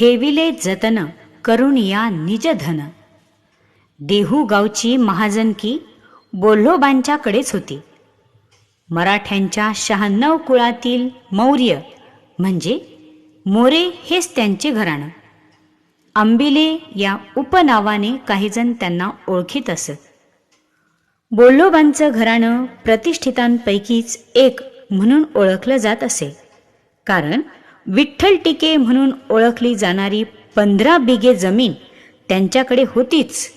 ठेविले जतन करून या निज धन. देहू गावची महाजनकी बोल्लोबांच्याकडेच होती. मराठ्यांच्या 96 कुळातील मौर्य म्हणजे मोरे हेच त्यांचे घराणं. आंबिले या उपनावाने काहीजण त्यांना ओळखीत असत. बोल्लोबांचं घराणं प्रतिष्ठितांपैकीच एक म्हणून ओळखलं जात असे, कारण विठ्ठल टिके म्हणून ओळखली जाणारी 15 बिघे जमीन त्यांच्याकडे होतीच.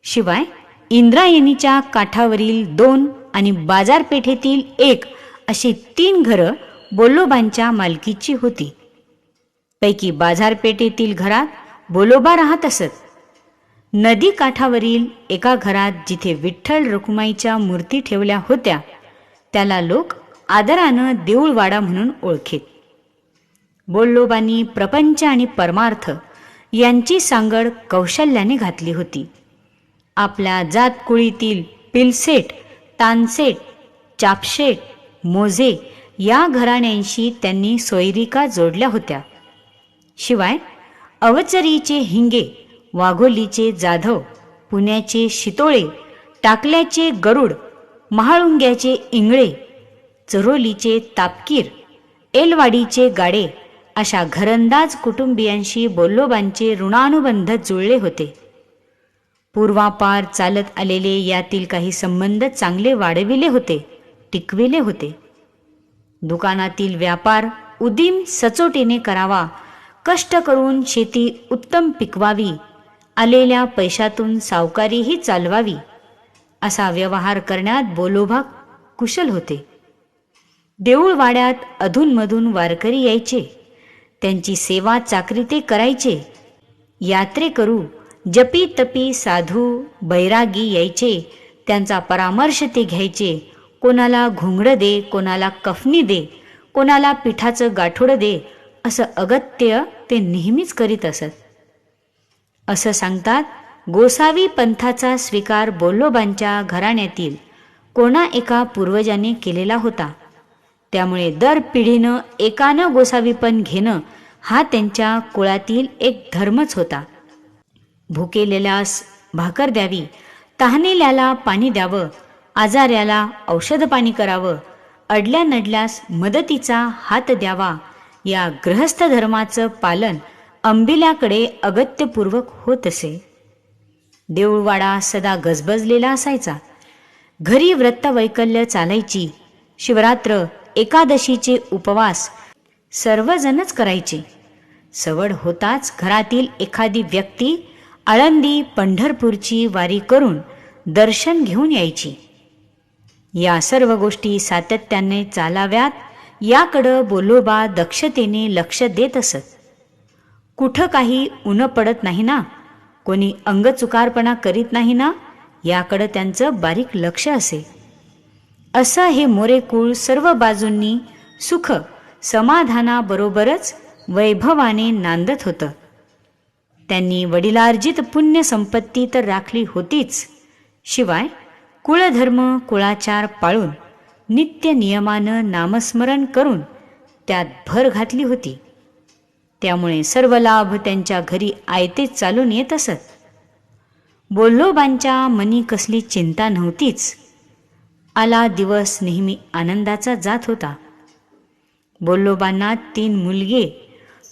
शिवाय इंद्रायणीच्या काठावरील 2 आणि बाजारपेठेतील 1 अशी 3 घरं बोल्लोबांच्या मालकीची होती. पैकी बाजारपेठेतील घरात बोल्लोबा राहत असत. नदी काठावरील एका घरात जिथे विठ्ठल रखुमाईच्या मूर्ती ठेवल्या होत्या त्याला लोक आदरानं देऊळवाडा म्हणून ओळखीत. बोल्लोबांनी प्रपंच आणि परमार्थ यांची सांगड कौशल्याने घातली होती. आपल्या जातकुळीतील पिलसेट, तानसेट, चापशेट, मोजे या घराण्यांशी त्यांनी सोयरिका जोडल्या होत्या. शिवाय अवचरीचे हिंगे, वाघोलीचे जाधव, पुण्याचे शितोळे, टाकल्याचे गरुड, महाळुंग्याचे इंगळे, चरोलीचे तापकीर, एलवाडीचे गाडे अशा घरंदाज कुटुंबियांशी बोल्लोबांचे ऋणानुबंध जुळले होते. पूर्वापार चालत आलेले यातील काही संबंध चांगले वाढविले होते, टिकविले होते. दुकानातील व्यापार उदीम सचोटीने करावा, कष्ट करून शेती उत्तम पिकवावी, आलेल्या पैशातून सावकारीही चालवावी असा व्यवहार करण्यात बोल्लोबा कुशल होते. देऊळवाड्यात अधूनमधून वारकरी यायचे, त्यांची सेवा चाकरी ते करायचे. यात्रेकरू, जपी तपी साधू, बैरागी यायचे, त्यांचा परामर्श ते घ्यायचे. कोणाला घोंगडं दे, कोणाला कफनी दे, कोणाला पिठाचं गाठोडं दे असं अगत्य ते नेहमीच करीत असत. असं सांगतात, गोसावी पंथाचा स्वीकार बोल्लोबांच्या घराण्यातील कोणा एका पूर्वजाने केलेला होता. त्यामुळे दर पिढीनं एकानं गोसावीपण घेणं हा त्यांच्या कुळातील एक धर्मच होता. भुकेलेल्यास भाकर द्यावी, तहानेल्याला पाणी द्यावं, आजाऱ्याला औषध पाणी करावं, अडल्या नडल्यास मदतीचा हात द्यावा या गृहस्थ धर्माचं पालन अंबिल्याकडे अगत्यपूर्वक होत असे. देऊळवाडा सदा गजबजलेला असायचा. घरी व्रतवैकल्य चालायची. शिवरात्र, एकादशीचे उपवास सर्वजणच करायचे. सवड होताच घरातील एखादी व्यक्ती आळंदी पंढरपूरची वारी करून दर्शन घेऊन यायची. या सर्व गोष्टी सातत्याने चालाव्यात याकडं बोल्लोबा दक्षतेने लक्ष देत असत. कुठं काही ऊन पडत नाही ना, कोणी अंगचुकारपणा करीत नाही ना याकडं त्यांचं बारीक लक्ष असे. असं हे मोरेकुळ सर्व बाजूंनी सुख समाधानाबरोबरच वैभवाने नांदत होतं. त्यांनी वडिलार्जित पुण्य संपत्ती तर राखली होतीच, शिवाय कुळधर्म कुळाचार पाळून नित्य नियमानं नामस्मरण करून त्यात भर घातली होती. त्यामुळे सर्व लाभ त्यांच्या घरी आयतेच चालून येत असत. बोल्लोबांच्या मनी कसली चिंता नव्हतीच. आला दिवस नेहमी आनंदाचा जात होता. बोल्लोबांना 3 मुलगे,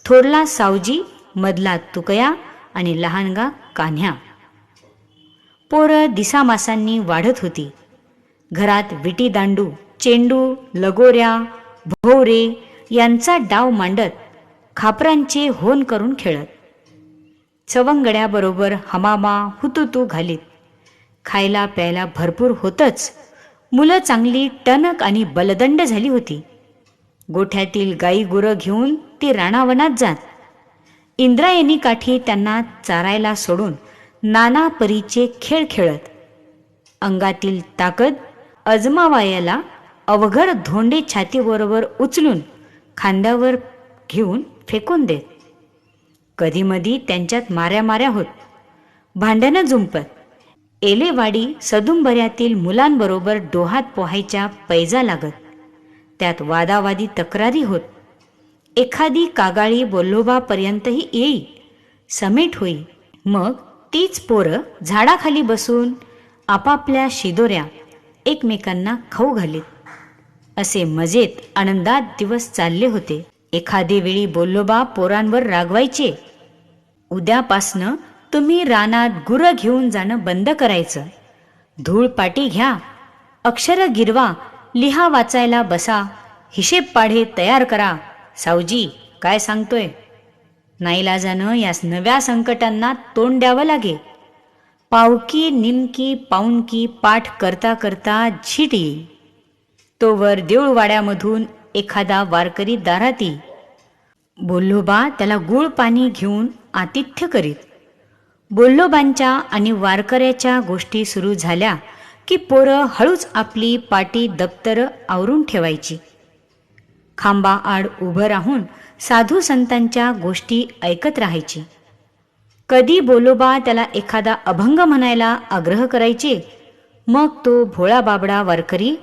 थोरला सावजी, मधला तुकया आणि लहानगा कान्ह्या. पोरं दिसामासांनी वाढत होती. घरात विटी दांडू, चेंडू, लगोऱ्या, भोवरे यांचा डाव मांडत खापरांचे होन करून खेळत. सवंगड्याबरोबर हमामा हुतुतू घालीत. खायला प्यायला भरपूर होतच. मुलं चांगली टणक आणि बलदंड झाली होती. गोठ्यातील गाई गुरं घेऊन ती राणावनात जात. इंद्रायणी काठी त्यांना चारायला सोडून नाना परीचे खेळ खेळत. अंगातील ताकद अजमावायला अवघड धोंडे छातीबरोबर उचलून खांद्यावर घेऊन फेकून देत. कधीमधी त्यांच्यात माऱ्या होत. भांडणं जुंपत. एलेवाडी सदुंबऱ्यातील मुलांबरोबर डोहात पोहायच्या पैजा लागत. त्यात वादावादी तक्रारी होत. एखादी कागाळी बोल्लोबापर्यंतही येई, समेट होई. मग तीच पोरं झाडाखाली बसून आपापल्या शिदोऱ्या एकमेकांना खाऊ घालीत. असे मजेत आनंदात दिवस चालले होते. एखादे वेळी बोल्लोबा पोरांवर रागवायचे, उद्यापासनं तुम्ही रानात गुरं घेऊन जाणं बंद करायचं. धूळपाटी घ्या, अक्षरं गिरवा, लिहा वाचायला बसा, हिशेब पाढे तयार करा. सावजी काय सांगतोय? नाईलाजानं या नव्या संकटांना तोंड द्यावं लागे. पावकी निमकी पाऊणकी पाठ करता करता झीट येईल. तोवर देऊळवाड्यामधून एखादा वारकरी दारात येई. बोल्लोबा त्याला गुळ पाणी घेऊन आतिथ्य करीत. बोल्लोबांच्या आणि वारकऱ्याच्या गोष्टी सुरू झाल्या की पोरं हळूच आपली पाटी दप्तर आवरून ठेवायची. खांबा आड उभं राहून साधू संतांच्या गोष्टी ऐकत राहायची. कधी बोल्लोबा त्याला एखादा अभंग म्हणायला आग्रह करायचे. मग तो भोळा बाबडा वारकरी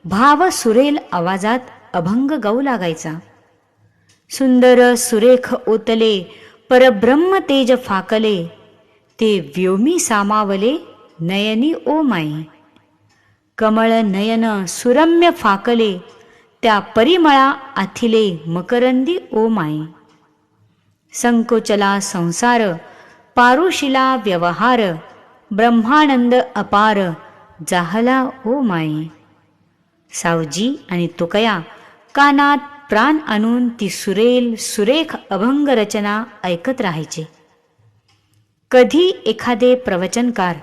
भाव सुरेल आवाजात अभंग गाऊ लागायचा. सुंदर सुरेख ओतले परब्रह्म तेज फाकले, ते व्योमी सामावले नयनी ओ माई. कमळ नयन सुरम्य फाकले, त्या परिमळा आथिले मकरंदी ओ माई. संकोचला संसार पारुशिला व्यवहार, ब्रह्मानंद अपार जाहला ओ माई. सावजी आणि तुकया कानात प्राण आणून ती सुरेल सुरेख अभंग रचना ऐकत राहायचे. कधी एखादे प्रवचनकार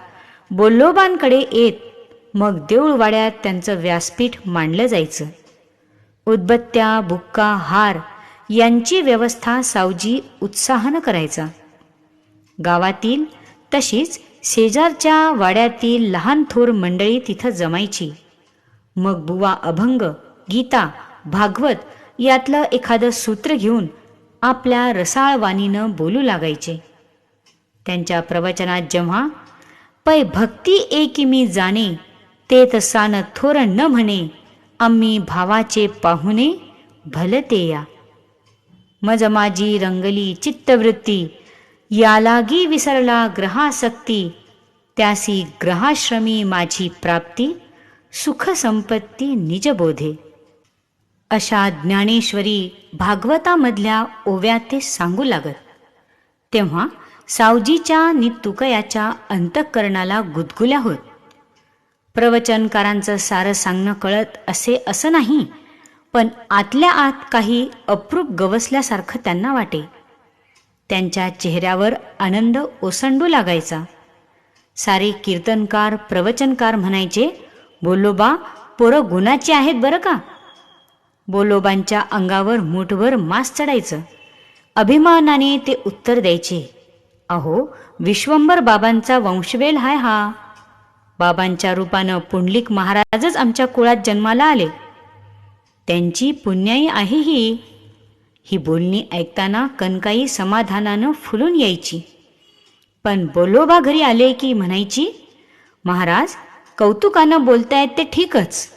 बोल्लोबांकडे येत, मग देऊळवाड्यात त्यांचं व्यासपीठ मांडलं जायचं. उदबत्त्या बुक्का हार यांची व्यवस्था सावजी उत्साहानं करायचा. गावातील तशीच शेजारच्या वाड्यातील लहान थोर मंडळी तिथं जमायची. मग बुवा अभंग, गीता, भागवत यातलं एखादं सूत्र घेऊन आपल्या रसाळ वाणीनं बोलू लागायचे. त्यांच्या प्रवचनात जेव्हा पै भक्ती एकी मी जाणे, ते तसान थोर न म्हणे, आम्ही भावाचे पाहुणे भलते या. मज माझी रंगली चित्तवृत्ती, या लागी विसरला ग्रहासक्ती, त्यासी ग्रहाश्रमी माझी प्राप्ती, सुख संपत्ती निजबोधे. अशा ज्ञानेश्वरी भागवतामधल्या ओव्या ते सांगू लागत. तेव्हा सावजीच्या नि तुकयाच्या अंतःकरणाला गुदगुल्या होत. प्रवचनकारांचं सारं सांगणं कळत असे असं नाही, पण आतल्या आत काही अप्रूप गवसल्यासारखं त्यांना वाटे. त्यांच्या चेहऱ्यावर आनंद ओसंडू लागायचा. सारे कीर्तनकार प्रवचनकार म्हणायचे, बोल्लोबा पोरं गुणाची आहेत बरं का. बोल्लोबांच्या अंगावर मूठभर मांस चढायचं. अभिमानाने ते उत्तर द्यायचे, अहो विश्वंभर बाबांचा वंशवेल हाय हा. बाबांच्या रूपानं पुंडलिक महाराजच आमच्या कुळात जन्माला आले. त्यांची पुण्याई आहे ही. ही बोलणी ऐकताना कनकाई समाधानानं फुलून यायची. पण बोल्लोबा घरी आले की म्हणायची, महाराज कौतुकानं बोलतायत ते ठीकच,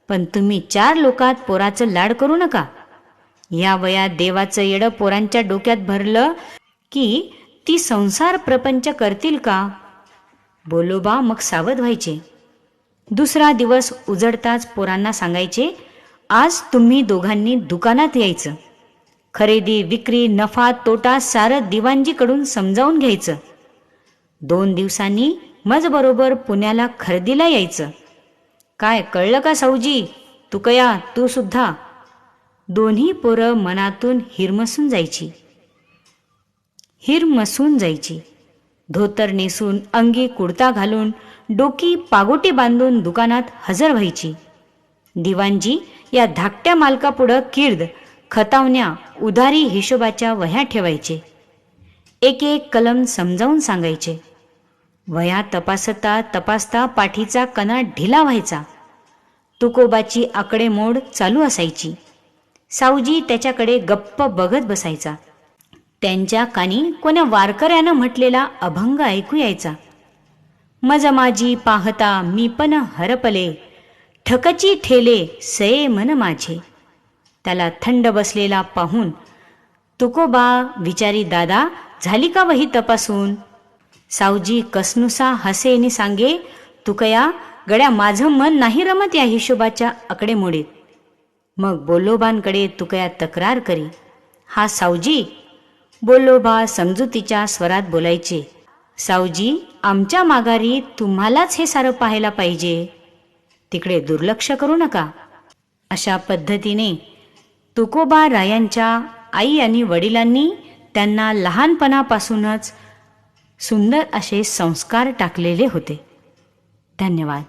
पण तुम्ही 4 लोकात पोराचं लाड करू नका. या वयात देवाचं येडं पोरांच्या डोक्यात भरलं की ती संसार प्रपंच करतील का. बोल्लोबा मग सावध व्हायचे. दुसरा दिवस उजडताच पोरांना सांगायचे, आज तुम्ही दोघांनी दुकानात यायचं. खरेदी विक्री नफा तोटा सारं दिवाणजीकडून समजावून घ्यायचं. 2 दिवसांनी मजबरोबर पुण्याला खरेदीला यायचं. काय कळलं का सावजी? तुकया तू सुद्धा. दोन्ही पोरं मनातून हिरमसून जायची. धोतर नेसून अंगी कुडता घालून डोकी पागोटी बांधून दुकानात हजर व्हायची. दिवाणजी या धाकट्या मालकापुढं कीर्द खतावण्या उधारी हिशोबाच्या वह्या ठेवायचे. एक एक कलम समजावून सांगायचे. वह्या तपासता पाठीचा कणा ढिला व्हायचा. तुकोबाची आकडेमोड चालू असायची. सावजी त्याच्याकडे गप्प बघत बसायचा. त्यांच्या कानी कोण्या वारकऱ्यानं म्हटलेला अभंग ऐकू यायचा. मज माझी पाहता मी पण हरपले, ठकची ठेले सये मन माझे. त्याला थंड बसलेला पाहून तुकोबा विचारी, दादा झाली का वही तपासून? सावजी कसनुसा हसेनी सांगे, तुकया गड्या माझं मन नाही रमत या हिशोबाच्या आकडेमोडीत. मग बोल्लोबांकडे तुकया तक्रार करी. हा सावजी, बोल्लोबा समजुतीच्या स्वरात बोलायचे, सावजी आमच्या माघारी तुम्हालाच हे सारं पाहायला पाहिजे, तिकडे दुर्लक्ष करू नका. अशा पद्धतीने तुकोबा रायांच्या आई आणि वडिलांनी त्यांना लहानपणापासूनच सुंदर असे संस्कार टाकलेले होते. धन्यवाद.